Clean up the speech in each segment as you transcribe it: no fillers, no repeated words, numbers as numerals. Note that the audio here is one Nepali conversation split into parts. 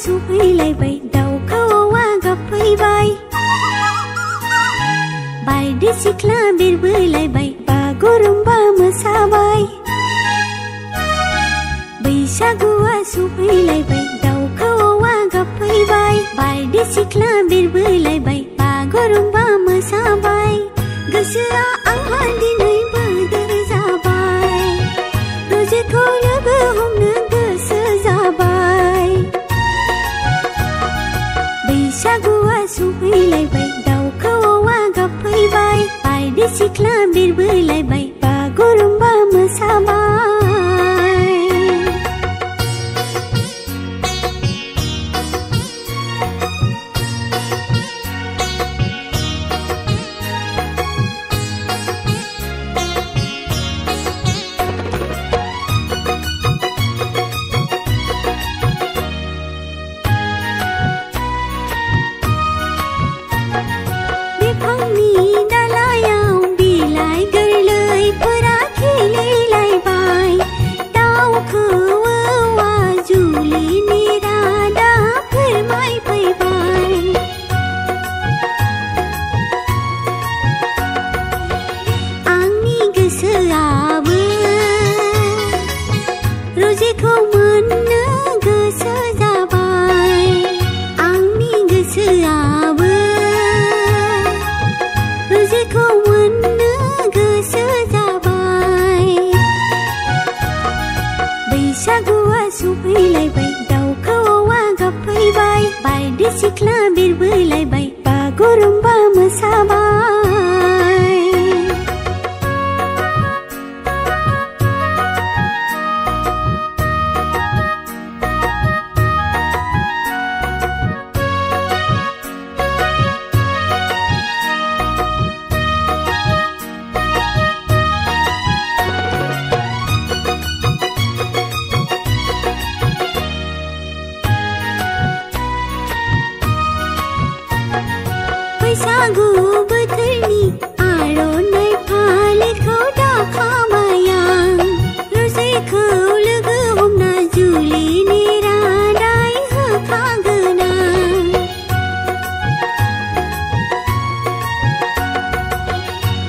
सफैलायबाय दाउखौवा गाबफैबाय बारदै सिख्ला बिरबोलायबाय बागुरुम्बा मोसाबाय बैसागुआ सफैलायबाय दाउखौवा गाबफैबाय बारदै सिख्ला बिरबोलायबाय बागुरुम्बा मोसाबाय गोसोआ आंहा दिनै बोदोर जाबाय रोजेखौ लोगो हमनो गोसो जाबाय बैसागुआ सफैलायबाय दाउखौवा गाबफैबाय बारदै सिख्ला बिरबोलायबाय बागुरुम्बा मोसाबाय बैसागुआ सफैलायबाय दाउखौवा गाबफैबाय बारदै सिख्ला बिरबोलायबाय बागुरुम्बा मोसाबाय बैसागु बोथोरनि आर'नाइ फालिखौ दाखाबाय आं रोजेखौ लोगो हमना जुलिनि रादाय होखागोन आं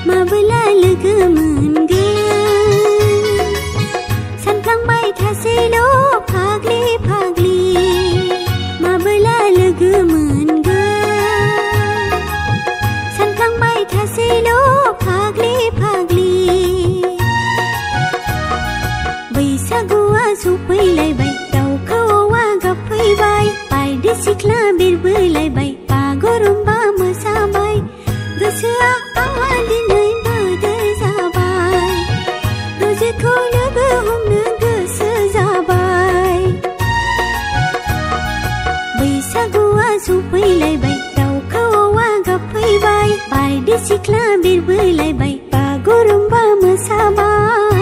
माबोला लोगो मोनगोन सानफ्लांबाय थासैल' फाग्लि फाग्लि माबोला लोगो मोनगोन फाग्लि फाग्लि बैसागुआ सफैलायबाय दाउखौवा गाबफैबाय बारदै सिख्ला बिरबोलायबाय बागुरुम्बा मोसाबाय गोसोआ आंहा दिनै बोदोर जाबाय रोजेखौ लोगो हमनो गोसो जाबाय बैसागुआ सफैलायबाय दाउखौवा गाबफैबाय बारदै सिख्ला बिरबोलायबाय बागुरुम्बा मोसाबाय